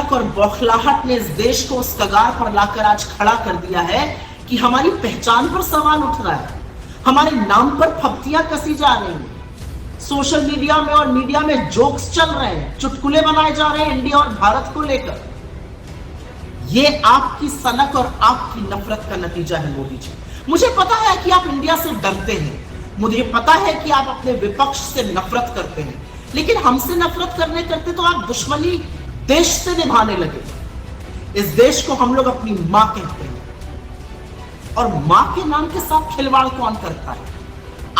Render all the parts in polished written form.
सनक और बौखलाहट ने इस देश को उस कगार पर लाकर आज खड़ा कर दिया है कि हमारी पहचान पर सवाल उठ रहा है, हमारे नाम पर फप्तियां कसी जा रही हैं, सोशल मीडिया में और मीडिया में जोक्स चल रहे हैं, चुटकुले बनाए जा रहे हैं इंडिया और भारत को लेकर। यह आपकी सनक और आपकी नफरत का नतीजा है मोदी जी। मुझे पता है कि आप इंडिया से डरते हैं, मुझे पता है कि आप अपने विपक्ष से नफरत करते हैं, लेकिन हमसे नफरत करते तो आप दुश्मनी देश से निभाने लगे। इस देश को हम लोग अपनी मां कहते हैं और मां के नाम के साथ खिलवाड़ कौन करता है?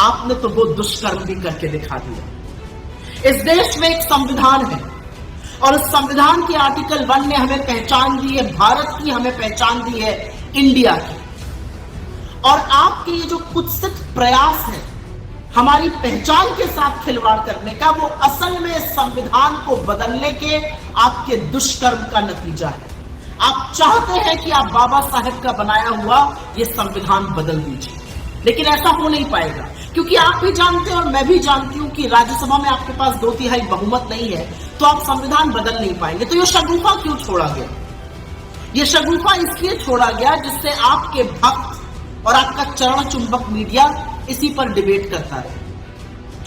आपने तो वो दुष्कर्म भी करके दिखा दिया। इस देश में एक संविधान है और उस संविधान के आर्टिकल 1 ने हमें पहचान दी है भारत की, हमें पहचान दी है इंडिया की। और आपके ये जो कुत्सित प्रयास है हमारी पहचान के साथ खिलवाड़ करने का, वो असल में संविधान को बदलने के आपके दुष्कर्म का नतीजा है। आप चाहते हैं कि आप बाबा साहेब का बनाया हुआ ये संविधान बदल दीजिए, लेकिन ऐसा हो नहीं पाएगा, क्योंकि आप भी जानते हैं और मैं भी जानती हूं कि राज्यसभा में आपके पास 2/3 बहुमत नहीं है, तो आप संविधान बदल नहीं पाएंगे। तो ये शगुफा क्यों छोड़ा गया? ये शगुफा इसलिए छोड़ा गया जिससे आपके भक्त और आपका चरण चुंबक मीडिया इसी पर डिबेट करता है।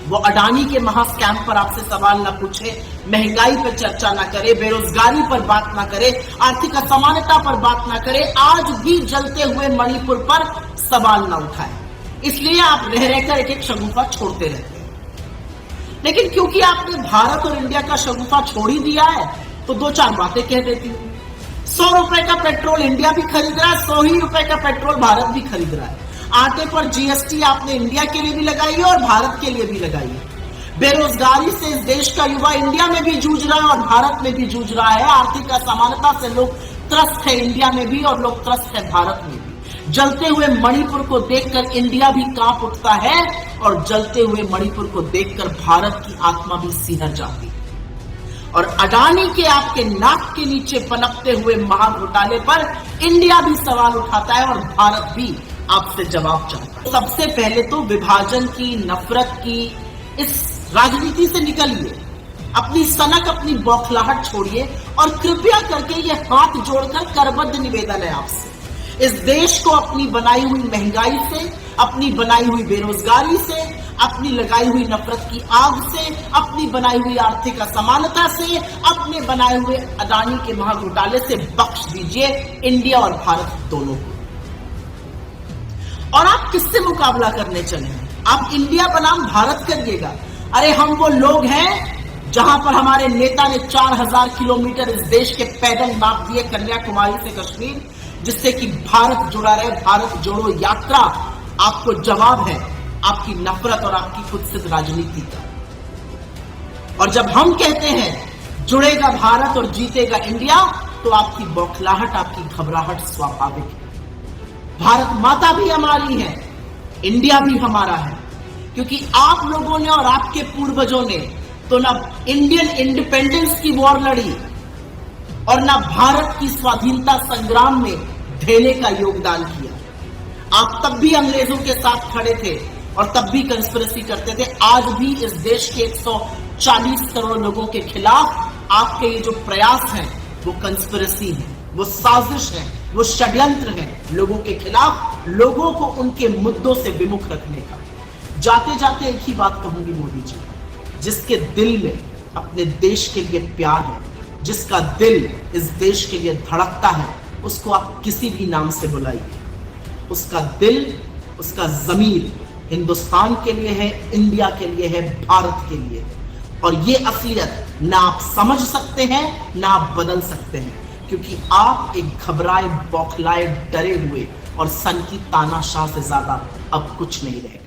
वो अडानी के महास्कैम पर आपसे सवाल ना पूछे, महंगाई पर चर्चा ना करे, बेरोजगारी पर बात ना करे, आर्थिक असमानता पर बात ना करे, आज भी जलते हुए मणिपुर पर सवाल ना उठाए। इसलिए आप रह रहकर एक एक शगुफा छोड़ते रहते हैं। लेकिन क्योंकि आपने भारत और इंडिया का शगुफा छोड़ ही दिया है, तो 2-4 बातें कह देती हूं। 100 रुपए का पेट्रोल इंडिया भी खरीद रहा है, 100 ही रुपए का पेट्रोल भारत भी खरीद रहा है। आटे पर जीएसटी आपने इंडिया के लिए भी लगाई है और भारत के लिए भी लगाई है। बेरोजगारी से इस देश का युवा इंडिया में भी जूझ रहा है और भारत में भी जूझ रहा है। आर्थिक असमानता से लोग त्रस्त है इंडिया में भी और लोग त्रस्त है भारत में भी। जलते हुए मणिपुर को देखकर इंडिया भी कांप उठता है और जलते हुए मणिपुर को देखकर भारत की आत्मा भी सिहर जाती है। और अडानी के आपके नाक के नीचे पनपते हुए महाघोटाले पर इंडिया भी सवाल उठाता है और भारत भी आपसे जवाब चाहता है। सबसे पहले तो विभाजन की, नफरत की इस राजनीति से निकलिए, अपनी सनक, अपनी बौखलाहट छोड़िए और कृपया करके ये हाथ जोड़कर करबद्ध निवेदन है आपसे, इस देश को अपनी बनाई हुई महंगाई से, अपनी बनाई हुई बेरोजगारी से, अपनी लगाई हुई नफरत की आग से, अपनी बनाई हुई आर्थिक असमानता से, अपने बनाए हुए अडानी के महाघोटाले से बख्श दीजिए इंडिया और भारत दोनों को। और आप किससे मुकाबला करने चले हैं? आप इंडिया बनाम भारत करिएगा। अरे हम वो लोग हैं जहां पर हमारे नेता ने 4000 किलोमीटर इस देश के पैदल नाप दिए कन्याकुमारी से कश्मीर, जिससे कि भारत जुड़ा रहे। भारत जोड़ो यात्रा आपको जवाब है आपकी नफरत और आपकी कुत्सित राजनीति का। और जब हम कहते हैं जुड़ेगा भारत और जीतेगा इंडिया, तो आपकी बौखलाहट, आपकी घबराहट स्वाभाविक है। भारत माता भी हमारी है, इंडिया भी हमारा है, क्योंकि आप लोगों ने और आपके पूर्वजों ने तो ना इंडियन इंडिपेंडेंस की वॉर लड़ी और ना भारत की स्वाधीनता संग्राम में ढेले का योगदान किया। आप तब भी अंग्रेजों के साथ खड़े थे और तब भी कंस्पिरेसी करते थे। आज भी इस देश के 140 करोड़ लोगों के खिलाफ आपके ये जो प्रयास हैं वो कंस्पिरेसी है, वो साजिश है, वो षड्यंत्र है लोगों के खिलाफ, लोगों को उनके मुद्दों से विमुख रखने का। जाते जाते एक ही बात कहूंगी मोदी जी, जिसके दिल में अपने देश के लिए प्यार है, जिसका दिल इस देश के लिए धड़कता है, उसको आप किसी भी नाम से बुलाइए। उसका दिल, उसका ज़मीर हिंदुस्तान के लिए है, इंडिया के लिए है, भारत के लिए है। और ये असलियत ना आप समझ सकते हैं ना आप बदल सकते हैं, क्योंकि आप एक घबराए, बौखलाए, डरे हुए और सन की तानाशाह से ज्यादा अब कुछ नहीं रहे।